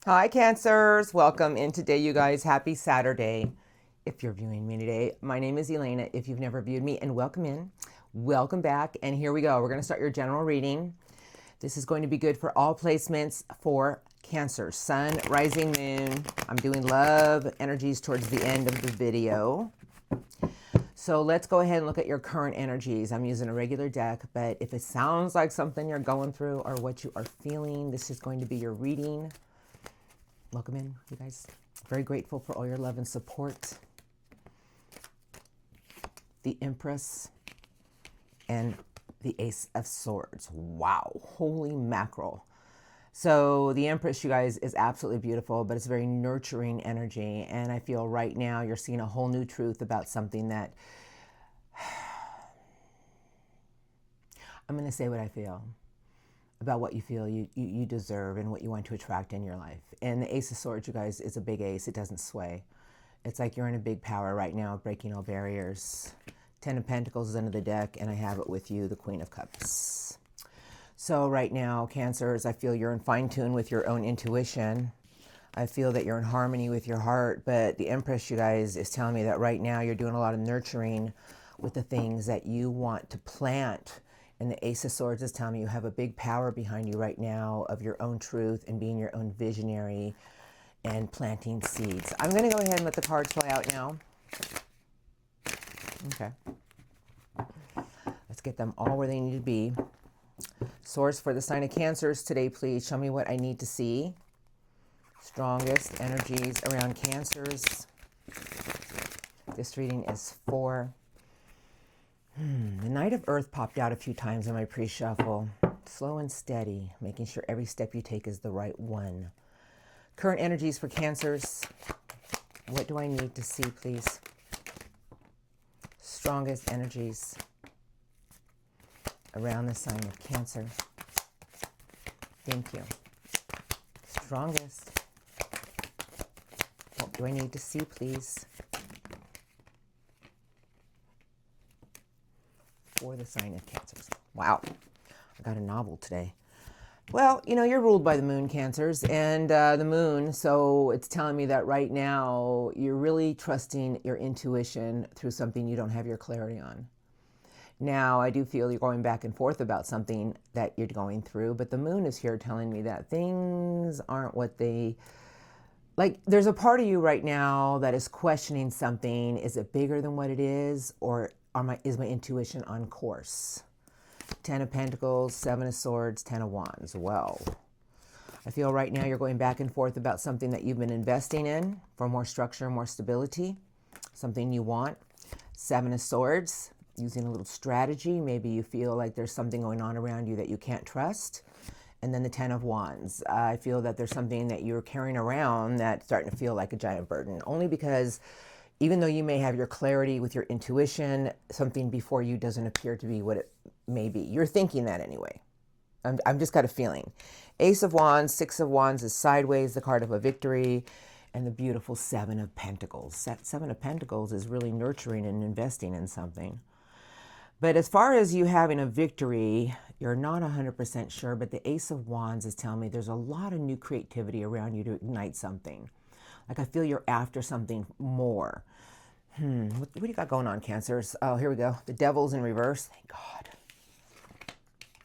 Hi, Cancers. Welcome in today, you guys. Happy Saturday. If you're viewing me today, my name is Elena. If you've never viewed me, and welcome in, welcome back. And here we go. We're going to start your general reading. This is going to be good for all placements for Cancer, Sun, Rising, Moon. I'm doing love energies towards the end of the video. So let's go ahead and look at your current energies. I'm using a regular deck, but if it sounds like something you're going through or what you are feeling, this is going to be your reading. Welcome in, you guys. Very grateful for all your love and support. The Empress and the Ace of Swords. Wow, holy mackerel. So the Empress, you guys, is absolutely beautiful, but it's very nurturing energy. And I feel right now you're seeing a whole new truth about something that I'm going to say what I feel about what you feel you deserve and what you want to attract in your life. And the Ace of Swords, you guys, is a big ace. It doesn't sway. It's like you're in a big power right now, breaking all barriers. Ten of Pentacles is under the deck, and I have it with you, the Queen of Cups. So right now, Cancers, I feel you're in fine tune with your own intuition. I feel that you're in harmony with your heart, but the Empress, you guys, is telling me that right now you're doing a lot of nurturing with the things that you want to plant. And the Ace of Swords is telling me you have a big power behind you right now of your own truth and being your own visionary and planting seeds. I'm going to go ahead and let the cards play out now. Okay. Let's get them all where they need to be. Source for the sign of Cancers today, please. Show me what I need to see. Strongest energies around Cancers. This reading is for... The Knight of Earth popped out a few times in my pre-shuffle. Slow and steady, making sure every step you take is the right one. Current energies for Cancers. What do I need to see, please? Strongest energies around the sign of Cancer. Thank you. Strongest. What do I need to see, please? For the sign of Cancers. Wow, I got a novel today. Well, you know, you're ruled by the moon, Cancers, and the moon, so it's telling me that right now you're really trusting your intuition through something you don't have your clarity on. Now, I do feel you're going back and forth about something that you're going through, but the moon is here telling me that things aren't what they... Like, there's a part of you right now that is questioning something. Is it bigger than what it is, or is my intuition on course? Ten of Pentacles, Seven of Swords, Ten of Wands. Well, I feel right now you're going back and forth about something that you've been investing in for more structure, more stability, something you want. Seven of Swords, using a little strategy. Maybe you feel like there's something going on around you that you can't trust. And then the Ten of Wands. I feel that there's something that you're carrying around that's starting to feel like a giant burden, only because even though you may have your clarity with your intuition, something before you doesn't appear to be what it may be. You're thinking that anyway. I'm just got a feeling. Ace of Wands, Six of Wands is sideways, the card of a victory, and the beautiful Seven of Pentacles. That Seven of Pentacles is really nurturing and investing in something. But as far as you having a victory, you're not 100% sure, but the Ace of Wands is telling me there's a lot of new creativity around you to ignite something. Like I feel you're after something more. What do you got going on, Cancers? Oh, here we go. The Devil's in reverse. Thank God.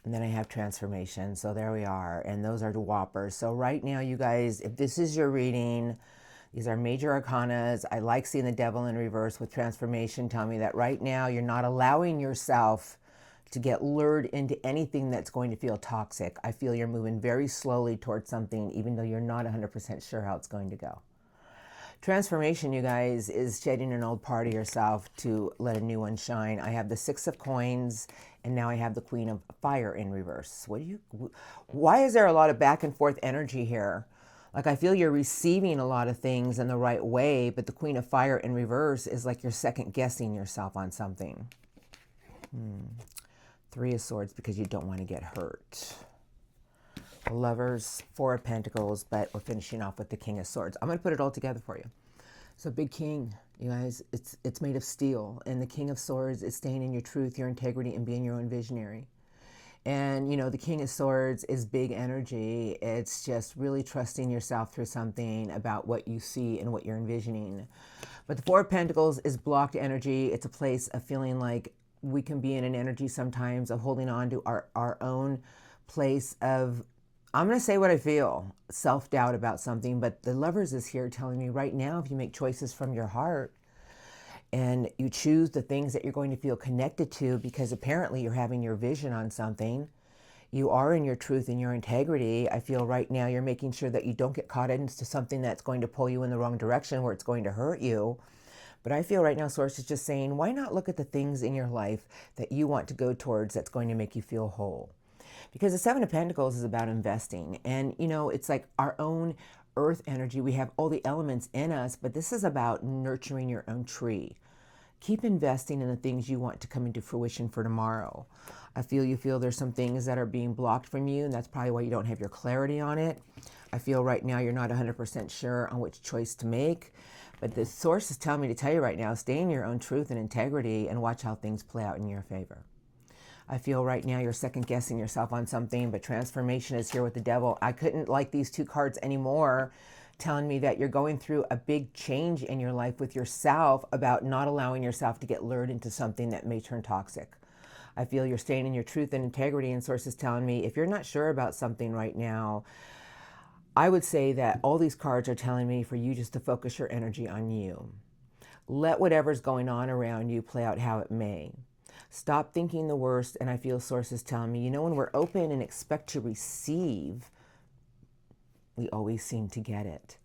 And then I have transformation. So there we are. And those are the whoppers. So right now, you guys, if this is your reading, these are major arcanas. I like seeing the Devil in reverse with transformation. Tell me that right now you're not allowing yourself to get lured into anything that's going to feel toxic. I feel you're moving very slowly towards something, even though you're not 100% sure how it's going to go. Transformation, you guys, is shedding an old part of yourself to let a new one shine. I have the Six of Coins, and now I have the Queen of Fire in reverse. Why is there a lot of back and forth energy here? Like I feel you're receiving a lot of things in the right way, but the Queen of Fire in reverse is like you're second guessing yourself on something. Three of Swords because you don't want to get hurt. Lovers, Four of Pentacles, but we're finishing off with the King of Swords. I'm going to put it all together for you. So big king, you guys, it's made of steel. And the King of Swords is staying in your truth, your integrity, and being your own visionary. And, you know, the King of Swords is big energy. It's just really trusting yourself through something about what you see and what you're envisioning. But the Four of Pentacles is blocked energy. It's a place of feeling like we can be in an energy sometimes of holding on to our own place of, I'm going to say what I feel, self-doubt about something. But the Lovers is here telling me right now, if you make choices from your heart, and you choose the things that you're going to feel connected to, because apparently you're having your vision on something. You are in your truth and your integrity. I feel right now you're making sure that you don't get caught into something that's going to pull you in the wrong direction where it's going to hurt you. But I feel right now Source is just saying, why not look at the things in your life that you want to go towards that's going to make you feel whole? Because the Seven of Pentacles is about investing. And, you know, it's like our own earth energy. We have all the elements in us, but this is about nurturing your own tree. Keep investing in the things you want to come into fruition for tomorrow. I feel you feel there's some things that are being blocked from you, and that's probably why you don't have your clarity on it. I feel right now you're not 100% sure on which choice to make, but the Source is telling me to tell you right now, stay in your own truth and integrity and watch how things play out in your favor. I feel right now you're second guessing yourself on something, but transformation is here with the Devil. I couldn't like these two cards anymore, telling me that you're going through a big change in your life with yourself about not allowing yourself to get lured into something that may turn toxic. I feel you're staying in your truth and integrity, and Source is telling me if you're not sure about something right now, I would say that all these cards are telling me for you just to focus your energy on you. Let whatever's going on around you play out how it may. Stop thinking the worst, and I feel Source is telling me, you know, when we're open and expect to receive, we always seem to get it.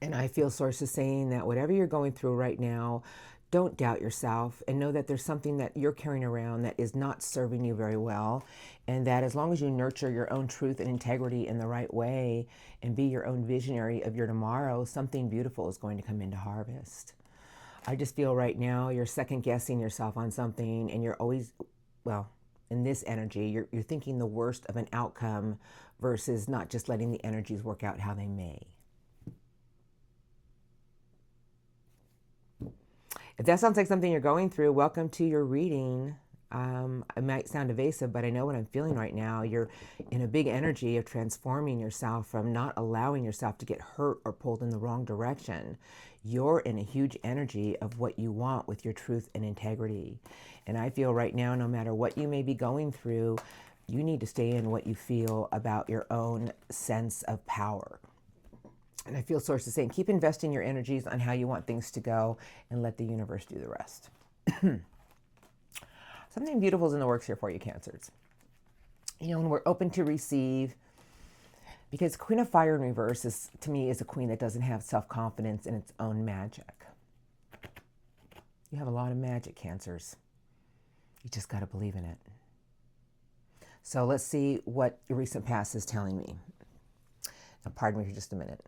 And I feel Source is saying that whatever you're going through right now, don't doubt yourself and know that there's something that you're carrying around that is not serving you very well. And that as long as you nurture your own truth and integrity in the right way and be your own visionary of your tomorrow, something beautiful is going to come into harvest. I just feel right now you're second guessing yourself on something, and you're always, well, in this energy, you're thinking the worst of an outcome versus not just letting the energies work out how they may. If that sounds like something you're going through, welcome to your reading. It might sound evasive, but I know what I'm feeling right now. You're in a big energy of transforming yourself from not allowing yourself to get hurt or pulled in the wrong direction. You're in a huge energy of what you want with your truth and integrity. And I feel right now, no matter what you may be going through, you need to stay in what you feel about your own sense of power. And I feel Source is saying, keep investing your energies on how you want things to go and let the universe do the rest. Something beautiful is in the works here for you, Cancers. You know, when we're open to receive, because Queen of Fire in reverse is, to me, is a queen that doesn't have self-confidence in its own magic. You have a lot of magic, Cancers. You just got to believe in it. So let's see what your recent past is telling me. Now, pardon me for just a minute.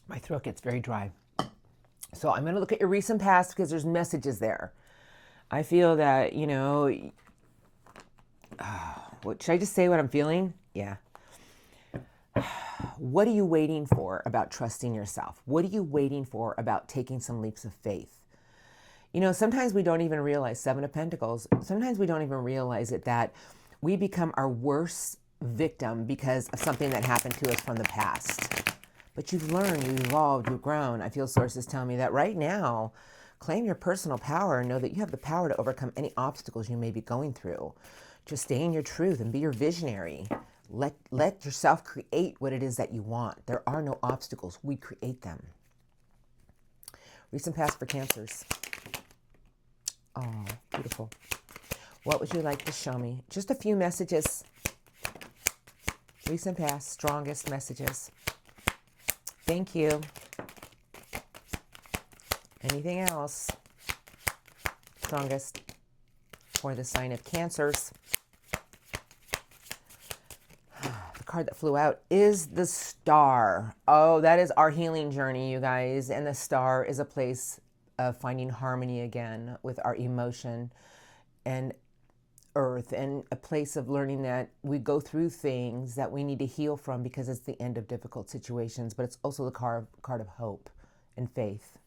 My throat gets very dry. So I'm going to look at your recent past because there's messages there. I feel that, you know, what, should I just say what I'm feeling? Yeah. What are you waiting for about trusting yourself? What are you waiting for about taking some leaps of faith? You know, sometimes we don't even realize, Seven of Pentacles, sometimes we don't even realize it, that we become our worst victim because of something that happened to us from the past. But you've learned, you've evolved, you've grown. I feel Source is telling me that right now, claim your personal power and know that you have the power to overcome any obstacles you may be going through. Just stay in your truth and be your visionary. Let yourself create what it is that you want. There are no obstacles. We create them. Recent past for Cancers. Oh, beautiful. What would you like to show me? Just a few messages. Recent past, strongest messages. Thank you. Anything else? Strongest for the sign of Cancers. The card that flew out is the Star. Oh, that is our healing journey, you guys. And the Star is a place of finding harmony again with our emotion and earth, and a place of learning that we go through things that we need to heal from because it's the end of difficult situations, but it's also the card of hope and faith.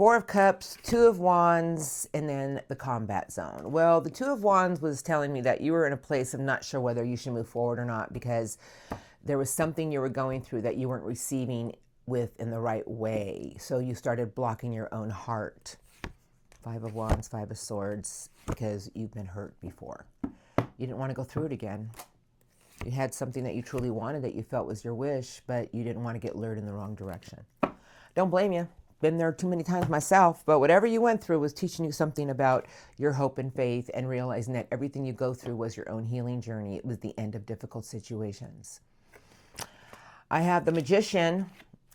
Four of Cups, Two of Wands, and then the combat zone. Well, the Two of Wands was telling me that you were in a place of not sure whether you should move forward or not because there was something you were going through that you weren't receiving with in the right way. So you started blocking your own heart. Five of Wands, Five of Swords, because you've been hurt before. You didn't want to go through it again. You had something that you truly wanted that you felt was your wish, but you didn't want to get lured in the wrong direction. Don't blame you. Been there too many times myself, but whatever you went through was teaching you something about your hope and faith and realizing that everything you go through was your own healing journey. It was the end of difficult situations. I have the Magician,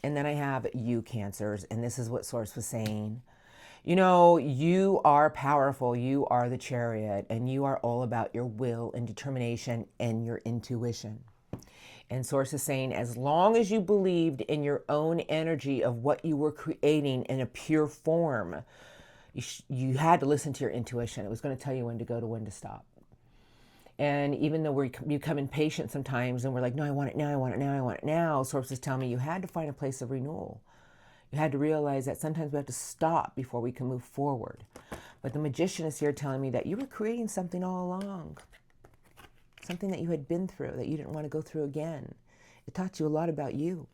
and then I have you, Cancers, and this is what Source was saying. You know, you are powerful. You are the Chariot, and you are all about your will and determination and your intuition. And Source is saying, as long as you believed in your own energy of what you were creating in a pure form, you had to listen to your intuition. It was going to tell you when to go to when to stop. And even though we become impatient sometimes and we're like, no, I want it now, I want it now, I want it now, Source is telling me you had to find a place of renewal. You had to realize that sometimes we have to stop before we can move forward. But the Magician is here telling me that you were creating something all along. Something that you had been through that you didn't want to go through again. It taught you a lot about you.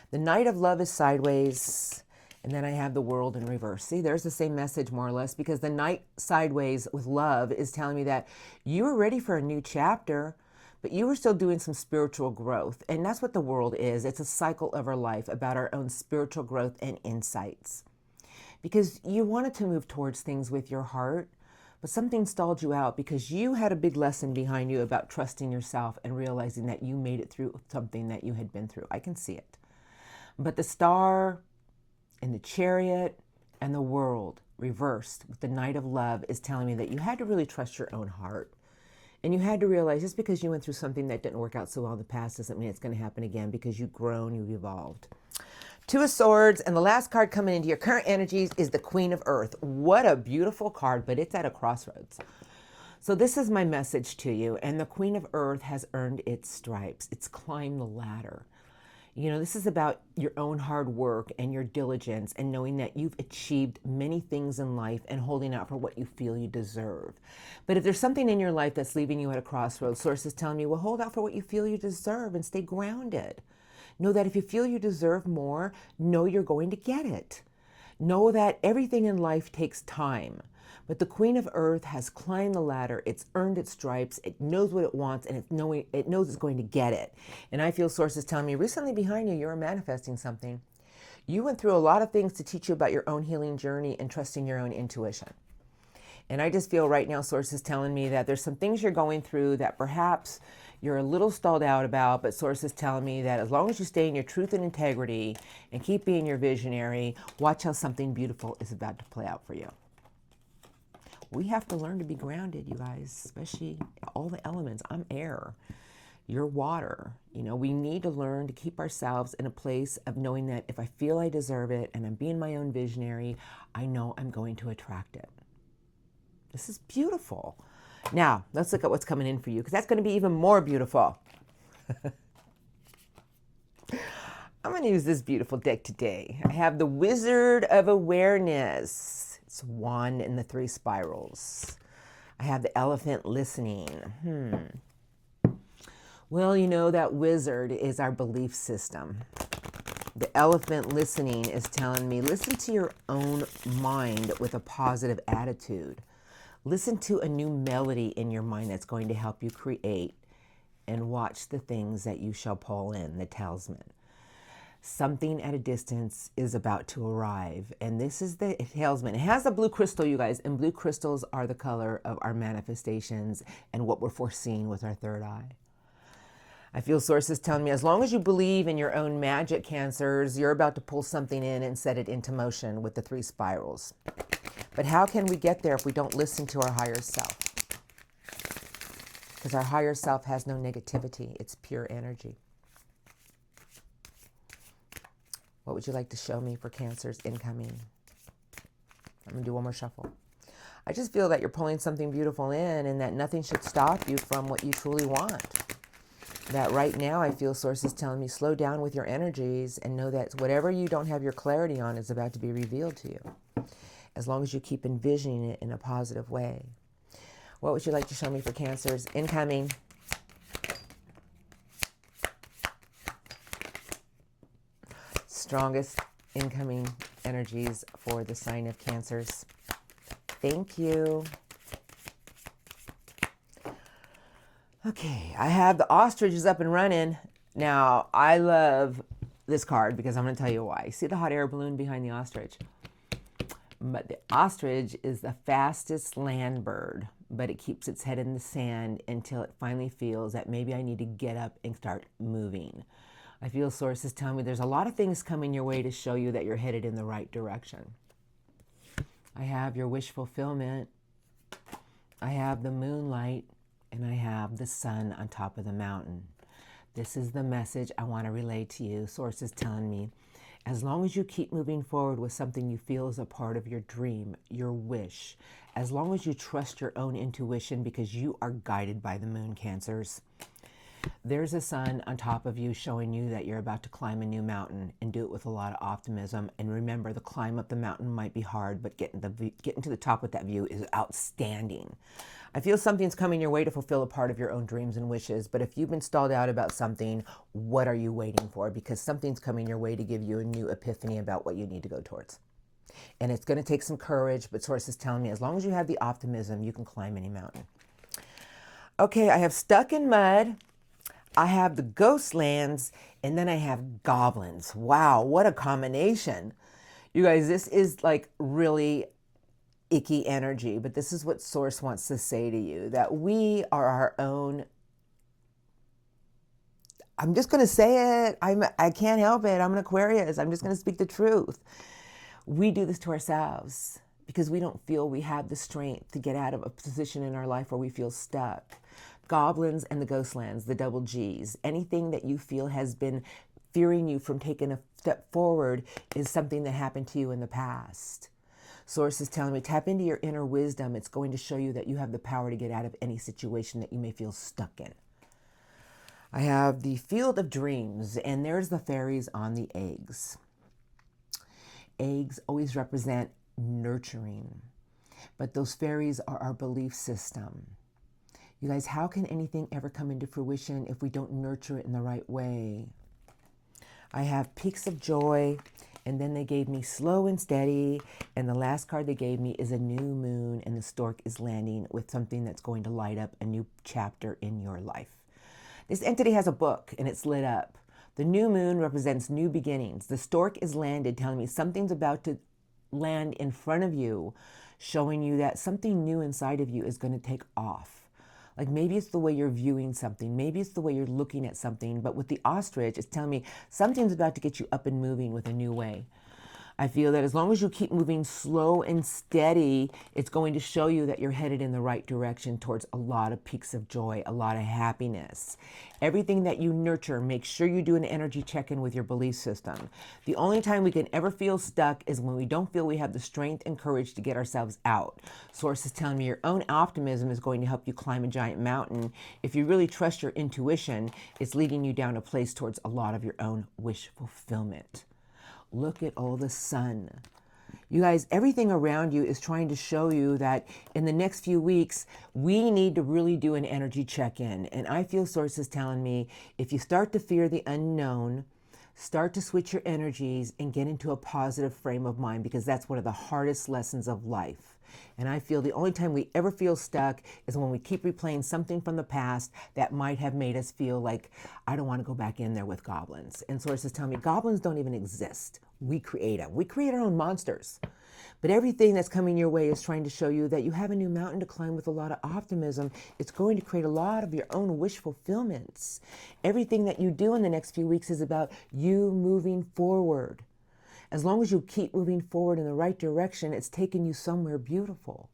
The Knight of Love is sideways. And then I have the World in reverse. See, there's the same message more or less, because the Knight sideways with love is telling me that you were ready for a new chapter, but you were still doing some spiritual growth. And that's what the World is. It's a cycle of our life about our own spiritual growth and insights. Because you wanted to move towards things with your heart, but something stalled you out because you had a big lesson behind you about trusting yourself and realizing that you made it through something that you had been through. I can see it. But the Star and the Chariot and the World reversed with the Knight of Love is telling me that you had to really trust your own heart. And you had to realize just because you went through something that didn't work out so well in the past doesn't mean it's going to happen again, because you've grown, you've evolved. Two of Swords, and the last card coming into your current energies is the Queen of Earth. What a beautiful card, but it's at a crossroads. So this is my message to you, and the Queen of Earth has earned its stripes. It's climbed the ladder. You know, this is about your own hard work and your diligence and knowing that you've achieved many things in life and holding out for what you feel you deserve. But if there's something in your life that's leaving you at a crossroads, Source is telling you, well, hold out for what you feel you deserve and stay grounded. Know that if you feel you deserve more, know you're going to get it. Know that everything in life takes time. But the Queen of Earth has climbed the ladder. It's earned its stripes. It knows what it wants, and it knows it's going to get it. And I feel Source is telling me recently behind you, you were manifesting something. You went through a lot of things to teach you about your own healing journey and trusting your own intuition. And I just feel right now Source is telling me that there's some things you're going through that perhaps you're a little stalled out about, but Source is telling me that as long as you stay in your truth and integrity and keep being your visionary, watch how something beautiful is about to play out for you. We have to learn to be grounded, you guys, especially all the elements. I'm air. You're water. You know, we need to learn to keep ourselves in a place of knowing that if I feel I deserve it and I'm being my own visionary, I know I'm going to attract it. This is beautiful. Now, let's look at what's coming in for you, because that's going to be even more beautiful. I'm going to use this beautiful deck today. I have the Wizard of Awareness. It's Wand and the Three Spirals. I have the Elephant listening. Well, you know, that wizard is our belief system. The Elephant listening is telling me, listen to your own mind with a positive attitude. Listen to a new melody in your mind that's going to help you create, and watch the things that you shall pull in, the talisman. Something at a distance is about to arrive, and this is the talisman. It has a blue crystal, you guys, and blue crystals are the color of our manifestations and what we're foreseeing with our third eye. I feel Source is telling me, as long as you believe in your own magic, Cancers, you're about to pull something in and set it into motion with the three spirals. But how can we get there if we don't listen to our higher self? Because our higher self has no negativity. It's pure energy. What would you like to show me for Cancers incoming? I'm going to do one more shuffle. I just feel that you're pulling something beautiful in, and that nothing should stop you from what you truly want. that right now I feel Source is telling me slow down with your energies and know that whatever you don't have your clarity on is about to be revealed to you, as long as you keep envisioning it in a positive way. What would you like to show me for Cancers? Incoming. Strongest incoming energies for the sign of Cancers. Thank you. Okay, I have the ostrich is up and running. Now, I love this card because I'm going to tell you why. See the hot air balloon behind the ostrich? But the ostrich is the fastest land bird, but it keeps its head in the sand until it finally feels that maybe I need to get up and start moving. I feel Source is telling me there's a lot of things coming your way to show you that you're headed in the right direction. I have your wish fulfillment. I have the moonlight. And I have the sun on top of the mountain. This is the message I want to relay to you. Source is telling me, as long as you keep moving forward with something you feel is a part of your dream, your wish, as long as you trust your own intuition because you are guided by the moon, Cancers, there's a sun on top of you showing you that you're about to climb a new mountain, and do it with a lot of optimism. And remember, the climb up the mountain might be hard, but getting to the top with that view is outstanding. I feel something's coming your way to fulfill a part of your own dreams and wishes. But if you've been stalled out about something, what are you waiting for? Because something's coming your way to give you a new epiphany about what you need to go towards. And it's going to take some courage, but Source is telling me as long as you have the optimism, you can climb any mountain. Okay, I have stuck in mud. I have the ghost lands, and then I have goblins. Wow, what a combination. You guys, this is like really icky energy, but this is what Source wants to say to you, that we are our own. I'm just going to say it. I can't help it. I'm an Aquarius. I'm just going to speak the truth. We do this to ourselves because we don't feel we have the strength to get out of a position in our life where we feel stuck. Goblins and the Ghostlands, the double G's, anything that you feel has been fearing you from taking a step forward is something that happened to you in the past. Source is telling me, tap into your inner wisdom. It's going to show you that you have the power to get out of any situation that you may feel stuck in. I have the Field of Dreams, and there's the fairies on the eggs. Eggs always represent nurturing, but those fairies are our belief system. You guys, how can anything ever come into fruition if we don't nurture it in the right way? I have Peaks of Joy, and then they gave me Slow and Steady, and the last card they gave me is a new moon, and the stork is landing with something that's going to light up a new chapter in your life. This entity has a book, and it's lit up. The new moon represents new beginnings. The stork is landed, telling me something's about to land in front of you, showing you that something new inside of you is going to take off. Like maybe it's the way you're viewing something. Maybe it's the way you're looking at something. But with the ostrich, it's telling me something's about to get you up and moving with a new way. I feel that as long as you keep moving slow and steady, it's going to show you that you're headed in the right direction towards a lot of peaks of joy, a lot of happiness. Everything that you nurture, make sure you do an energy check-in with your belief system. The only time we can ever feel stuck is when we don't feel we have the strength and courage to get ourselves out. Source is telling me your own optimism is going to help you climb a giant mountain. If you really trust your intuition, it's leading you down a place towards a lot of your own wish fulfillment. Look at all the sun. You guys, everything around you is trying to show you that in the next few weeks, we need to really do an energy check-in. And I feel Source is telling me, if you start to fear the unknown, start to switch your energies and get into a positive frame of mind, because that's one of the hardest lessons of life. And I feel the only time we ever feel stuck is when we keep replaying something from the past that might have made us feel like, I don't want to go back in there with goblins. And Source is telling me goblins don't even exist. We create them. We create our own monsters. But everything that's coming your way is trying to show you that you have a new mountain to climb with a lot of optimism. It's going to create a lot of your own wish fulfillments. Everything that you do in the next few weeks is about you moving forward. As long as you keep moving forward in the right direction, it's taking you somewhere beautiful.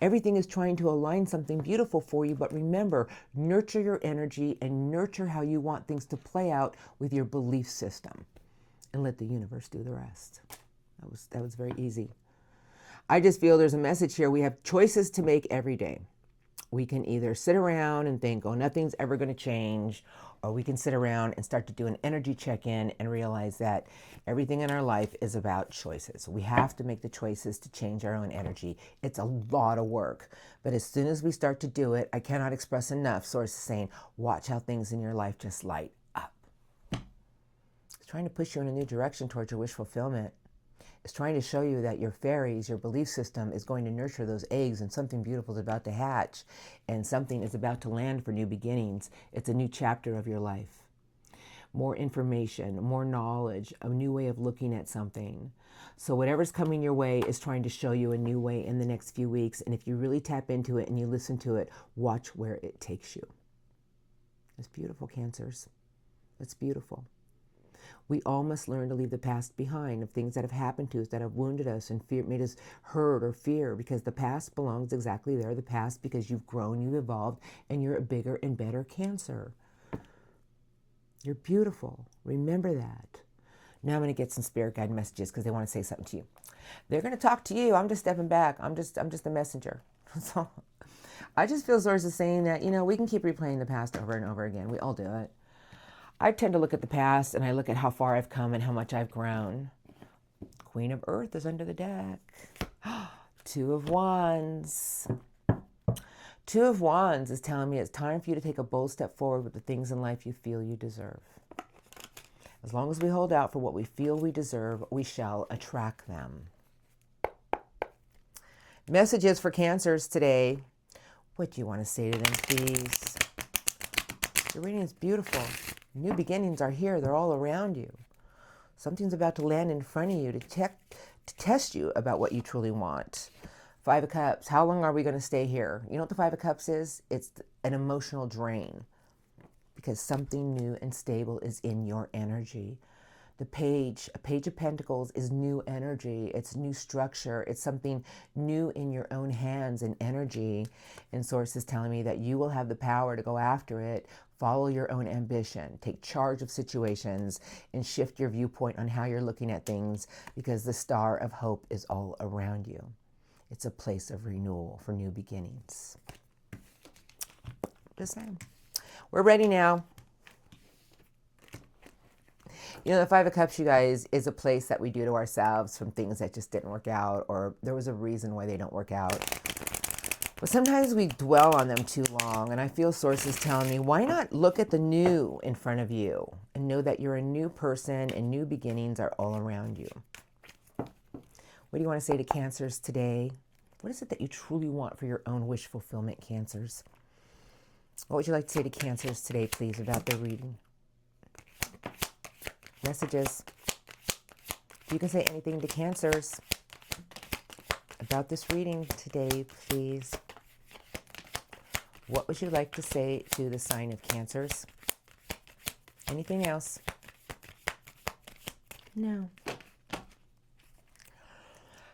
Everything is trying to align something beautiful for you, but remember, nurture your energy and nurture how you want things to play out with your belief system, and let the universe do the rest. That was very easy. I just feel there's a message here. We have choices to make every day. We can either sit around and think, oh, nothing's ever going to change, or we can sit around and start to do an energy check-in and realize that everything in our life is about choices. We have to make the choices to change our own energy. It's a lot of work, but as soon as we start to do it, I cannot express enough sources saying, watch how things in your life just light up. It's trying to push you in a new direction towards your wish fulfillment. It's trying to show you that your fairies, your belief system is going to nurture those eggs, and something beautiful is about to hatch, and something is about to land for new beginnings. It's a new chapter of your life. More information, more knowledge, a new way of looking at something. So whatever's coming your way is trying to show you a new way in the next few weeks. And if you really tap into it and you listen to it, watch where it takes you. It's beautiful, Cancers. It's beautiful. We all must learn to leave the past behind of things that have happened to us, that have wounded us and made us hurt or fear, because the past belongs exactly there. The past, because you've grown, you've evolved, and you're a bigger and better Cancer. You're beautiful. Remember that. Now I'm going to get some spirit guide messages because they want to say something to you. They're going to talk to you. I'm just stepping back. I'm just a messenger. So I just feel sources saying that, we can keep replaying the past over and over again. We all do it. I tend to look at the past and I look at how far I've come and how much I've grown. Queen of Earth is under the deck. Two of Wands. Two of Wands is telling me it's time for you to take a bold step forward with the things in life you feel you deserve. As long as we hold out for what we feel we deserve, we shall attract them. Messages for Cancers today. What do you want to say to them, please? Your reading is beautiful. New beginnings are here. They're all around you. Something's about to land in front of you to test you about what you truly want. Five of Cups. How long are we going to stay here? You know what the Five of Cups is? It's an emotional drain, because something new and stable is in your energy. A Page of Pentacles is new energy. It's new structure. It's something new in your own hands and energy. And Source is telling me that you will have the power to go after it, follow your own ambition, take charge of situations, and shift your viewpoint on how you're looking at things, because the Star of Hope is all around you. It's a place of renewal for new beginnings. Just saying. We're ready now. The Five of Cups, you guys, is a place that we do to ourselves from things that just didn't work out, or there was a reason why they don't work out. But sometimes we dwell on them too long, and I feel sources telling me, why not look at the new in front of you and know that you're a new person and new beginnings are all around you. What do you want to say to Cancers today? What is it that you truly want for your own wish fulfillment, Cancers? What would you like to say to Cancers today, please, about their reading? Messages. If you can say anything to Cancers about this reading today, please. What would you like to say to the sign of Cancers? Anything else? No.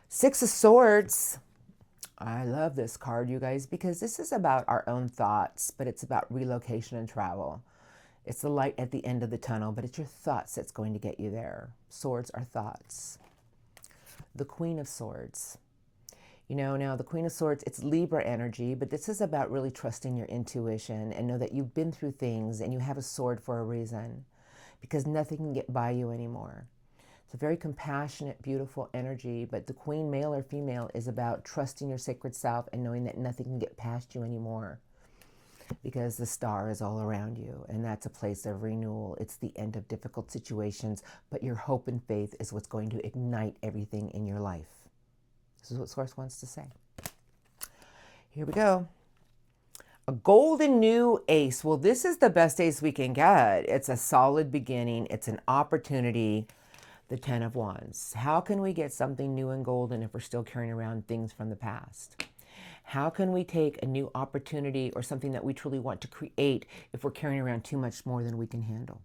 Six of Swords. I love this card, you guys, because this is about our own thoughts, but it's about relocation and travel. It's the light at the end of the tunnel, but it's your thoughts that's going to get you there. Swords are thoughts. The Queen of Swords. Now the Queen of Swords, it's Libra energy, but this is about really trusting your intuition and know that you've been through things and you have a sword for a reason, because nothing can get by you anymore. It's a very compassionate, beautiful energy, but the Queen, male or female, is about trusting your sacred self and knowing that nothing can get past you anymore, because the Star is all around you, and that's a place of renewal. It's the end of difficult situations, but your hope and faith is what's going to ignite everything in your life. This is what Source wants to say. Here we go. A golden new ace. Well, this is the best ace we can get. It's a solid beginning. It's an opportunity. The Ten of Wands. How can we get something new and golden if we're still carrying around things from the past? How can we take a new opportunity or something that we truly want to create if we're carrying around too much more than we can handle?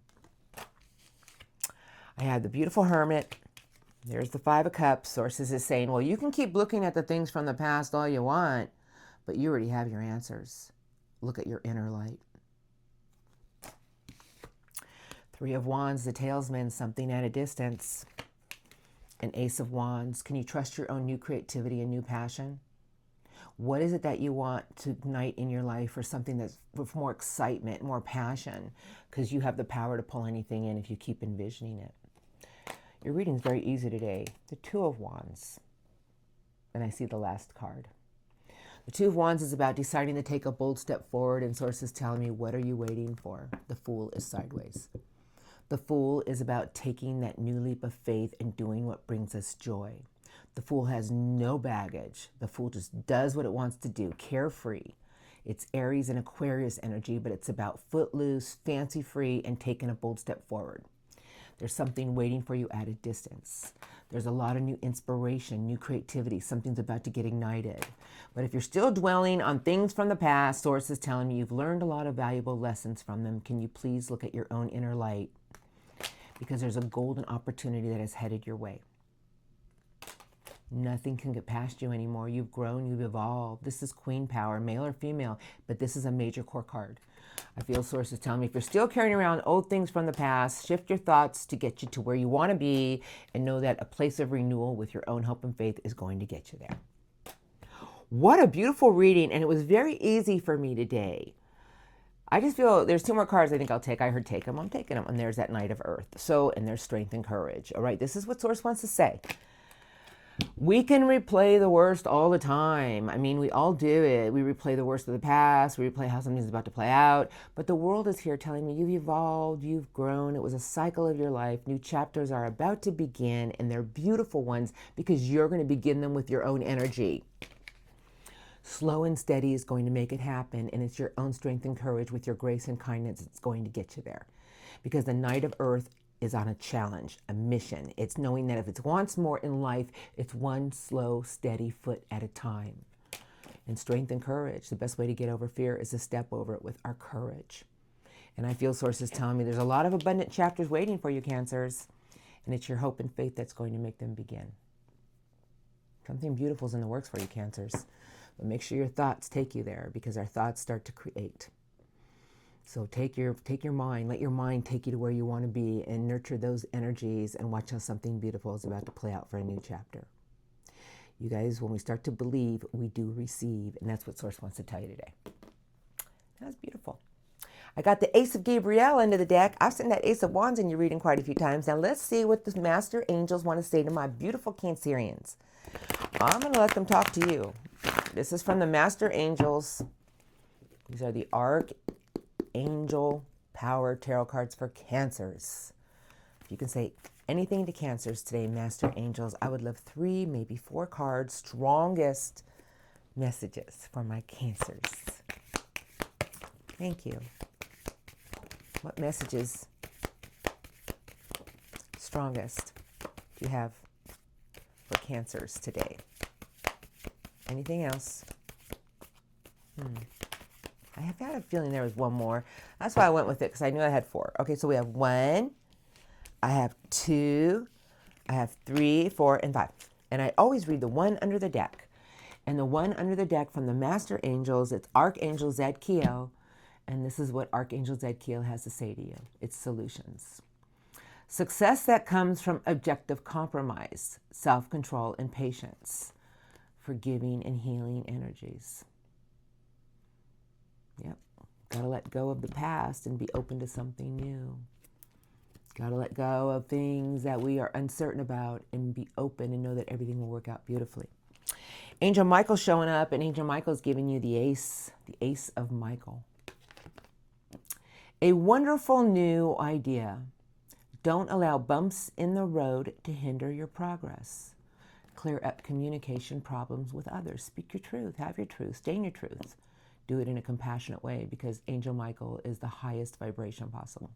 I have the beautiful Hermit. There's the Five of Cups. Sources is saying, well, you can keep looking at the things from the past all you want, but you already have your answers. Look at your inner light. Three of Wands, the Talesman, something at a distance. An Ace of Wands. Can you trust your own new creativity and new passion? What is it that you want to ignite in your life, or something that's with more excitement, more passion? Because you have the power to pull anything in if you keep envisioning it. Your reading is very easy today. The Two of Wands. And I see the last card. The Two of Wands is about deciding to take a bold step forward, and sources telling me, what are you waiting for? The Fool is sideways. The Fool is about taking that new leap of faith and doing what brings us joy. The Fool has no baggage. The Fool just does what it wants to do, carefree. It's Aries and Aquarius energy, but it's about footloose, fancy-free, and taking a bold step forward. There's something waiting for you at a distance. There's a lot of new inspiration, new creativity. Something's about to get ignited. But if you're still dwelling on things from the past, sources telling me you've learned a lot of valuable lessons from them. Can you please look at your own inner light? Because there's a golden opportunity that is headed your way. Nothing can get past you anymore. You've grown, you've evolved. This is Queen Power, male or female, but this is a major core card. I feel sources telling me if you're still carrying around old things from the past, shift your thoughts to get you to where you want to be, and know that a place of renewal with your own hope and faith is going to get you there. What a beautiful reading, and it was very easy for me today. I just feel there's two more cards I think I'll take. I heard take them. I'm taking them. And there's that Knight of Earth. So, and there's Strength and Courage. All right, this is what Source wants to say. We can replay the worst all the time. I mean, we all do it. We replay the worst of the past. We replay how something's about to play out. But the world is here telling me you've evolved, you've grown. It was a cycle of your life. New chapters are about to begin, and they're beautiful ones because you're going to begin them with your own energy. Slow and steady is going to make it happen, and it's your own strength and courage with your grace and kindness that's going to get you there. Because the Knight of Earth is on a challenge, a mission. It's knowing that if it wants more in life, it's one slow, steady foot at a time. And strength and courage, the best way to get over fear is to step over it with our courage. And I feel sources telling me there's a lot of abundant chapters waiting for you, Cancers. And it's your hope and faith that's going to make them begin. Something beautiful is in the works for you, Cancers. But make sure your thoughts take you there, because our thoughts start to create. So take your mind, let your mind take you to where you want to be, and nurture those energies, and watch how something beautiful is about to play out for a new chapter. You guys, when we start to believe, we do receive, and that's what Source wants to tell you today. That's beautiful. I got the Ace of Gabriel into the deck. I've seen that Ace of Wands in your reading quite a few times. Now let's see what the Master Angels want to say to my beautiful Cancerians. I'm going to let them talk to you. This is from the Master Angels. These are the Archangel Power Tarot cards for Cancers. If you can say anything to Cancers today, Master Angels, I would love 3, maybe 4 cards, strongest messages for my Cancers. Thank you. What messages, strongest, do you have for Cancers today? Anything else? I have had a feeling there was one more. That's why I went with it, because I knew I had 4. Okay, so we have 1, I have 2, I have 3, 4, and 5. And I always read the one under the deck. And the one under the deck from the Master Angels, it's Archangel Zadkiel. And this is what Archangel Zadkiel has to say to you. It's solutions. Success that comes from objective compromise, self-control, and patience. Forgiving and healing energies. Yep. Got to let go of the past and be open to something new. Got to let go of things that we are uncertain about and be open and know that everything will work out beautifully. Angel Michael's showing up, and Angel Michael's giving you the Ace of Michael. A wonderful new idea. Don't allow bumps in the road to hinder your progress. Clear up communication problems with others. Speak your truth. Have your truth. Stay in your truth. Do it in a compassionate way, because Angel Michael is the highest vibration possible.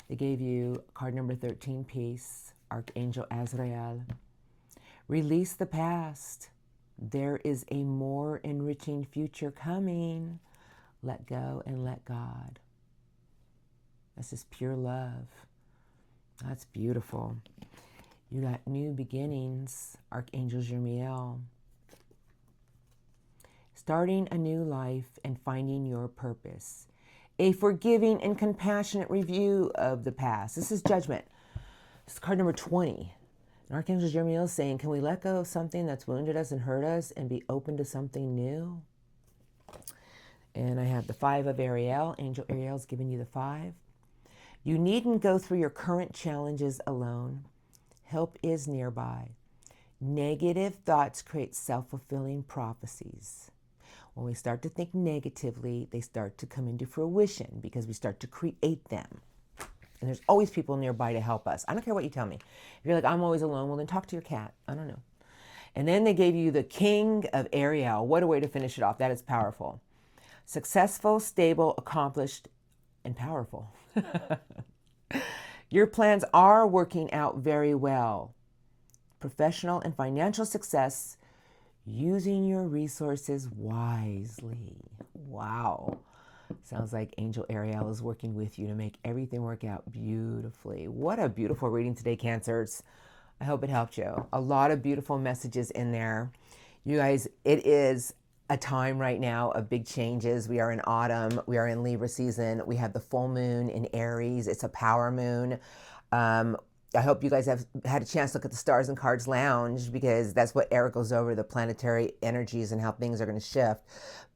They gave you card number 13, Peace, Archangel Azrael. Release the past. There is a more enriching future coming. Let go and let God. This is pure love. That's beautiful. You got new beginnings, Archangel Jermiel. Starting a new life and finding your purpose. A forgiving and compassionate review of the past. This is Judgment. This is card number 20. Archangel Jeremiel is saying, can we let go of something that's wounded us and hurt us and be open to something new? And I have the 5 of Ariel. Angel Ariel's giving you the 5. You needn't go through your current challenges alone. Help is nearby. Negative thoughts create self-fulfilling prophecies. When we start to think negatively, they start to come into fruition because we start to create them. And there's always people nearby to help us. I don't care what you tell me. If you're like, I'm always alone, well then talk to your cat. I don't know. And then they gave you the King of Ariel. What a way to finish it off. That is powerful. Successful, stable, accomplished, and powerful. Your plans are working out very well. Professional and financial success, using your resources wisely. Wow. Sounds like Angel Ariel is working with you to make everything work out beautifully. What a beautiful reading today, Cancers. I hope it helped you. A lot of beautiful messages in there. You guys, it is a time right now of big changes. We are in autumn. We are in Libra season. We have the full moon in Aries. It's a power moon. I hope you guys have had a chance to look at the Stars and Cards Lounge, because that's what Eric goes over, the planetary energies and how things are going to shift.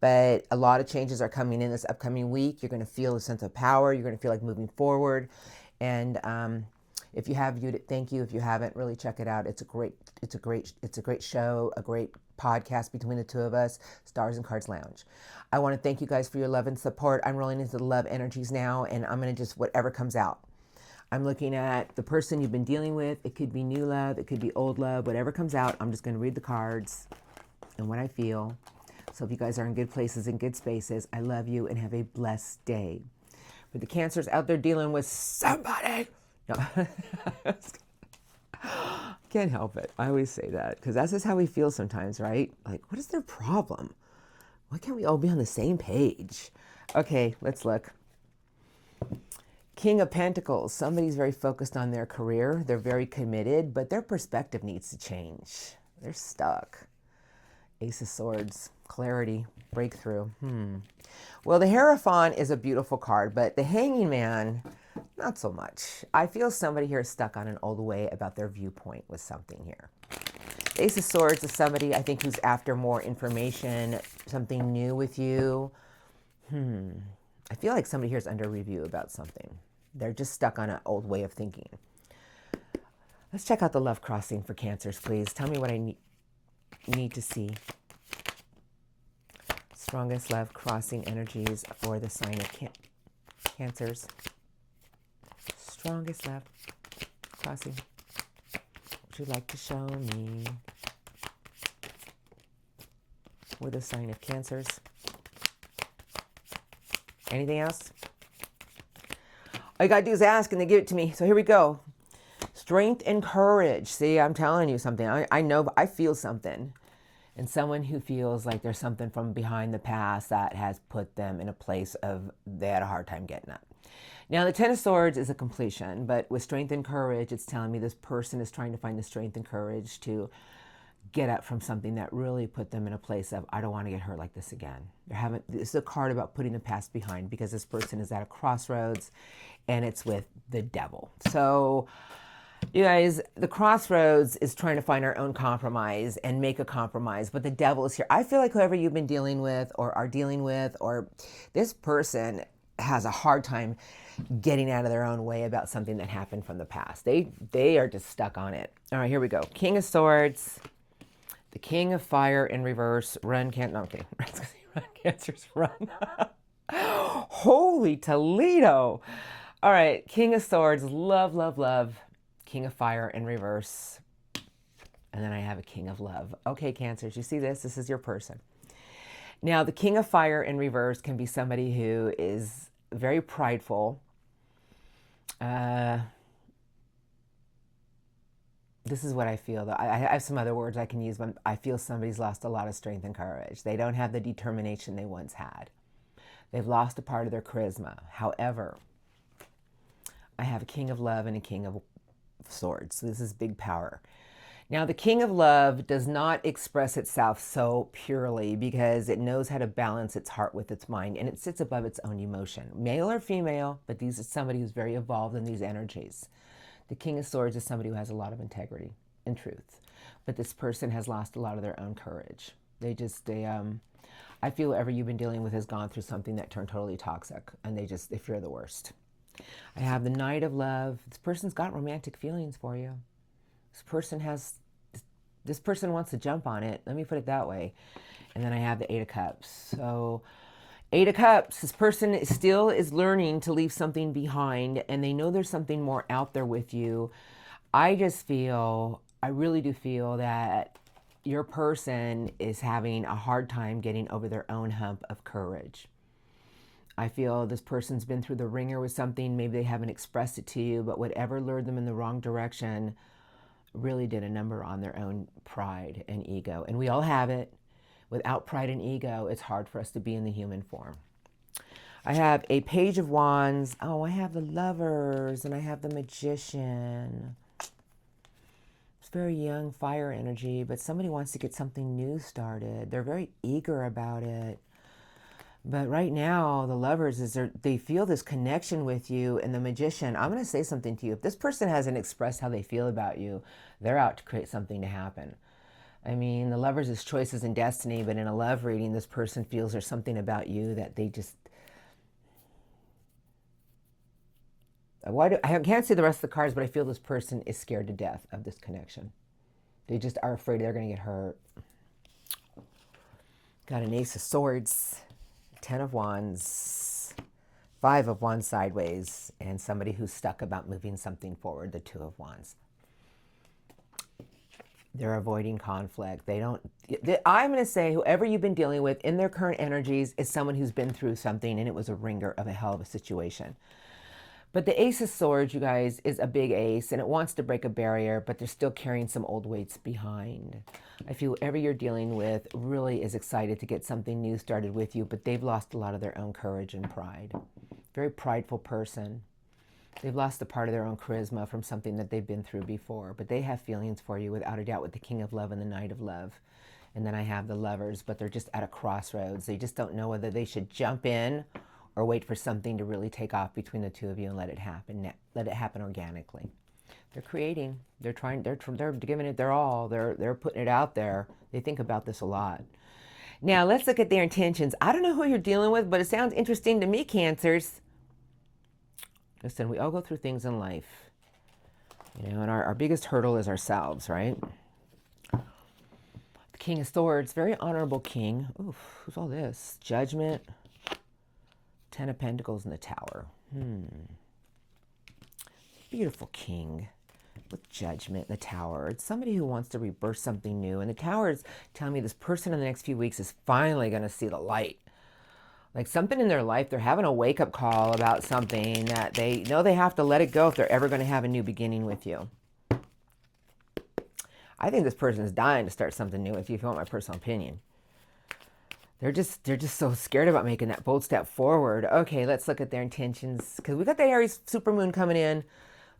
But a lot of changes are coming in this upcoming week. You're going to feel a sense of power. You're going to feel like moving forward. And if you have viewed it, thank you. If you haven't, really check it out. It's a great show, a great podcast between the two of us, Stars and Cards Lounge. I want to thank you guys for your love and support. I'm rolling into the love energies now, and I'm going to just whatever comes out. I'm looking at the person you've been dealing with. It could be new love. It could be old love. Whatever comes out, I'm just going to read the cards and what I feel. So if you guys are in good places and good spaces, I love you and have a blessed day. For the Cancers out there dealing with somebody. No. Can't help it. I always say that because that's just how we feel sometimes, right? Like, what is their problem? Why can't we all be on the same page? Okay, let's look. King of Pentacles, somebody's very focused on their career. They're very committed, but their perspective needs to change. They're stuck. Ace of Swords, clarity, breakthrough. Well, the Hierophant is a beautiful card, but the Hanging Man, not so much. I feel somebody here is stuck on an old way about their viewpoint with something here. Ace of Swords is somebody, I think, who's after more information, something new with you. I feel like somebody here is under review about something. They're just stuck on an old way of thinking. Let's check out the love crossing for Cancers, please. Tell me what I need to see. Strongest love crossing energies for the sign of Cancers. Strongest love crossing. Would you like to show me for the sign of Cancers? Anything else? All you gotta do is ask and they give it to me. So here we go. Strength and courage. See, I'm telling you something. I know, I feel something. And someone who feels like there's something from behind the past that has put them in a place of they had a hard time getting up. Now, the Ten of Swords is a completion, but with strength and courage, it's telling me this person is trying to find the strength and courage to get up from something that really put them in a place of, I don't want to get hurt like this again. This is a card about putting the past behind, because this person is at a crossroads and it's with the devil. So you guys, the crossroads is trying to find our own compromise and make a compromise, but the devil is here. I feel like whoever you've been dealing with or are dealing with, or this person has a hard time getting out of their own way about something that happened from the past. They are just stuck on it. All right, here we go. King of Swords, the King of Fire in reverse. Run, can't, no, okay. Run, Cancers, run. Holy Toledo. All right, King of Swords, love, love, love. King of Fire in reverse. And then I have a King of Love. Okay, Cancers, you see this? This is your person. Now, the King of Fire in reverse can be somebody who is very prideful. This is what I feel, though. I have some other words I can use, but I feel somebody's lost a lot of strength and courage. They don't have the determination they once had. They've lost a part of their charisma. However, I have a King of Love and a King of Swords. So this is big power. Now, the King of Love does not express itself so purely because it knows how to balance its heart with its mind, and it sits above its own emotion. Male or female, but these are somebody who's very evolved in these energies. The King of Swords is somebody who has a lot of integrity. in truth. But this person has lost a lot of their own courage. I feel whatever you've been dealing with has gone through something that turned totally toxic, and they fear the worst. I have the Knight of Love. This person's got romantic feelings for you. This person wants to jump on it. Let me put it that way. And then I have the Eight of Cups. So Eight of Cups, this person still is learning to leave something behind, and they know there's something more out there with you. I really do feel that your person is having a hard time getting over their own hump of courage. I feel this person's been through the ringer with something. Maybe they haven't expressed it to you, but whatever lured them in the wrong direction really did a number on their own pride and ego. And we all have it. Without pride and ego, it's hard for us to be in the human form. I have a Page of Wands. Oh, I have the Lovers, and I have the Magician. It's very young fire energy, but somebody wants to get something new started. They're very eager about it. But right now, the Lovers, they feel this connection with you, and the Magician, I'm going to say something to you. If this person hasn't expressed how they feel about you, they're out to create something to happen. I mean, the Lovers is choices and destiny, but in a love reading, this person feels there's something about you that they just... I can't see the rest of the cards, but I feel this person is scared to death of this connection. They just are afraid they're going to get hurt. Got an Ace of Swords, 10 of Wands, 5 of Wands sideways, and somebody who's stuck about moving something forward, the 2 of Wands. They're avoiding conflict. I'm going to say whoever you've been dealing with in their current energies is someone who's been through something, and it was a ringer of a hell of a situation. But the Ace of Swords, you guys, is a big ace, and it wants to break a barrier, but they're still carrying some old weights behind. I feel whoever you're dealing with really is excited to get something new started with you, but they've lost a lot of their own courage and pride. Very prideful person. They've lost a part of their own charisma from something that they've been through before, but they have feelings for you without a doubt with the King of Love and the Knight of Love. And then I have the Lovers, but they're just at a crossroads. They just don't know whether they should jump in or wait for something to really take off between the two of you and let it happen organically. They're creating, they're giving it their all, they're putting it out there. They think about this a lot. Now let's look at their intentions. I don't know who you're dealing with, but it sounds interesting to me, Cancers. Listen, we all go through things in life, and our biggest hurdle is ourselves, right? The King of Swords, very honorable king. Oof, who's all this? Judgment, 10 of Pentacles in the Tower. Beautiful king with Judgment in the Tower. It's somebody who wants to rebirth something new, and the Tower is telling me this person in the next few weeks is finally going to see the light. Like something in their life, they're having a wake-up call about something that they know they have to let it go if they're ever going to have a new beginning with you. I think this person is dying to start something new with you, if you want my personal opinion. They're just so scared about making that bold step forward. Okay, let's look at their intentions. Because we got the Aries supermoon coming in.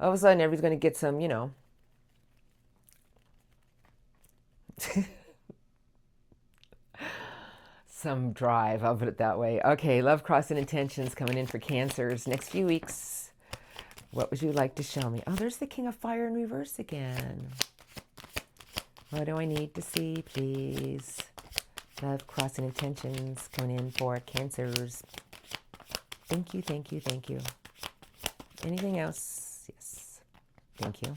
All of a sudden, everybody's going to get some, some drive, I'll put it that way. Okay, love, crossing intentions coming in for Cancers. Next few weeks, what would you like to show me? Oh, there's the King of Fire in reverse again. What do I need to see, please? Love, crossing intentions coming in for Cancers. Thank you, thank you, thank you. Anything else? Yes. Thank you.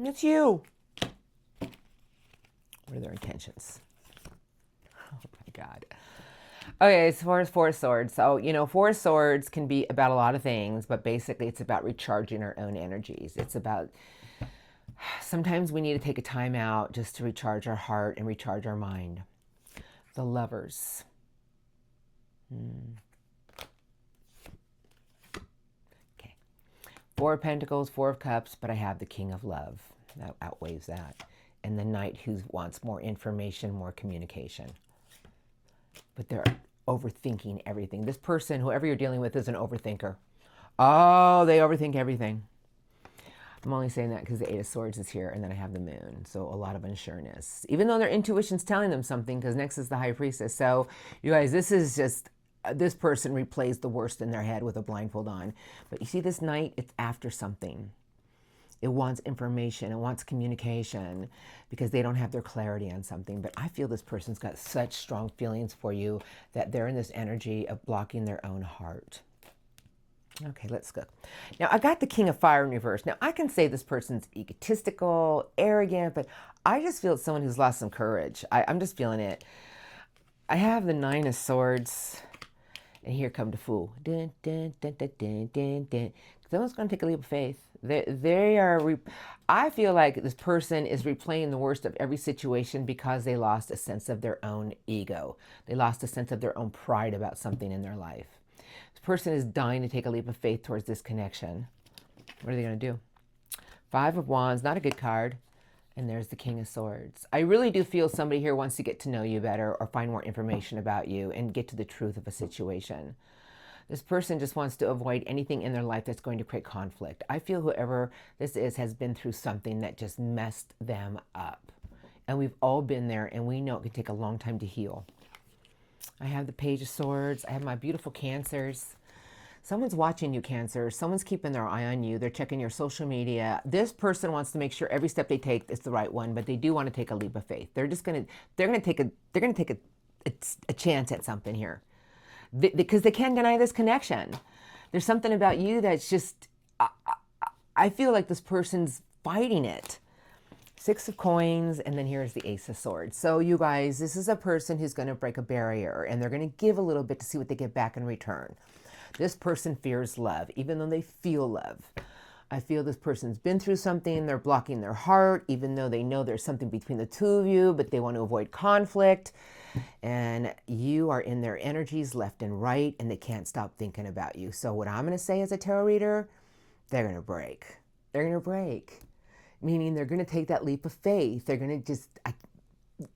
It's you. What are their intentions? Oh my God. Okay, as far as Four of Swords. So, Four of Swords can be about a lot of things, but basically it's about recharging our own energies. It's about, sometimes we need to take a time out just to recharge our heart and recharge our mind. The Lovers. Okay. 4 of Pentacles, 4 of Cups, but I have the King of Love. That outweighs that. And the Knight who wants more information, more communication. But they're overthinking everything. This person, whoever you're dealing with, is an overthinker. Oh, they overthink everything. I'm only saying that because the Eight of Swords is here, and then I have the Moon. So a lot of unsureness. Even though their intuition's telling them something, because next is the High Priestess. So, you guys, this is just this person replays the worst in their head with a blindfold on. But you see, this knight, it's after something. It wants information, it wants communication, because they don't have their clarity on something. But I feel this person's got such strong feelings for you that they're in this energy of blocking their own heart. Okay, let's go. Now, I got the King of Fire in reverse. Now, I can say this person's egotistical, arrogant, but I just feel it's someone who's lost some courage. I'm just feeling it. I have the Nine of Swords, and here come the Fool. Dun, dun, dun, dun, dun, dun, dun. Someone's going to take a leap of faith. I feel like this person is replaying the worst of every situation because they lost a sense of their own ego. They lost a sense of their own pride about something in their life. This person is dying to take a leap of faith towards this connection. What are they going to do? Five of Wands, not a good card. And there's the King of Swords. I really do feel somebody here wants to get to know you better or find more information about you and get to the truth of a situation. This person just wants to avoid anything in their life that's going to create conflict. I feel whoever this is has been through something that just messed them up. And we've all been there, and we know it can take a long time to heal. I have the Page of Swords. I have my beautiful Cancers. Someone's watching you, Cancer. Someone's keeping their eye on you. They're checking your social media. This person wants to make sure every step they take is the right one, but they do want to take a leap of faith. They're going to take a chance at something here, because they can't deny this connection. There's something about you that's just, I feel like this person's fighting it. Six of Coins, and then here's the Ace of Swords. So you guys, this is a person who's going to break a barrier, and they're going to give a little bit to see what they get back in return. This person fears love, even though they feel love. I feel this person's been through something. They're blocking their heart, even though they know there's something between the two of you, but they want to avoid conflict. And you are in their energies left and right, and they can't stop thinking about you. So what I'm going to say as a tarot reader, they're going to break. They're going to break, meaning they're going to take that leap of faith. They're going to just,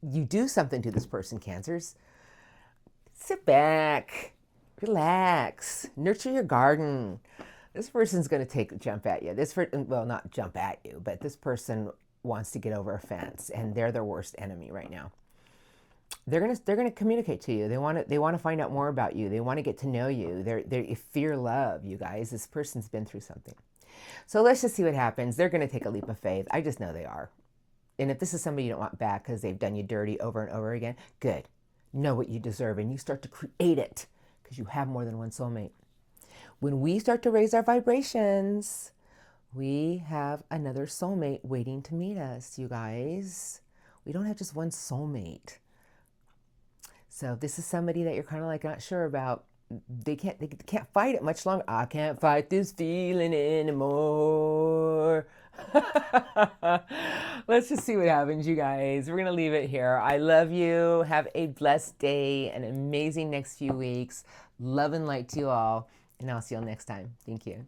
you do something to this person, Cancers. Sit back. Relax. Nurture your garden. This person's going to take a jump at you. Well, not jump at you, but this person wants to get over a fence, and they're their worst enemy right now. They're going to communicate to you. They want to find out more about you. They want to get to know you. They fear love, you guys. This person's been through something. So let's just see what happens. They're going to take a leap of faith. I just know they are. And if this is somebody you don't want back because they've done you dirty over and over again, good. Know what you deserve, and you start to create it, because you have more than one soulmate. When we start to raise our vibrations, we have another soulmate waiting to meet us, you guys. We don't have just one soulmate. So if this is somebody that you're kind of like not sure about, they can't fight it much longer. I can't fight this feeling anymore. Let's just see what happens, you guys. We're going to leave it here. I love you. Have a blessed day, an amazing next few weeks. Love and light to you all. And I'll see you all next time. Thank you.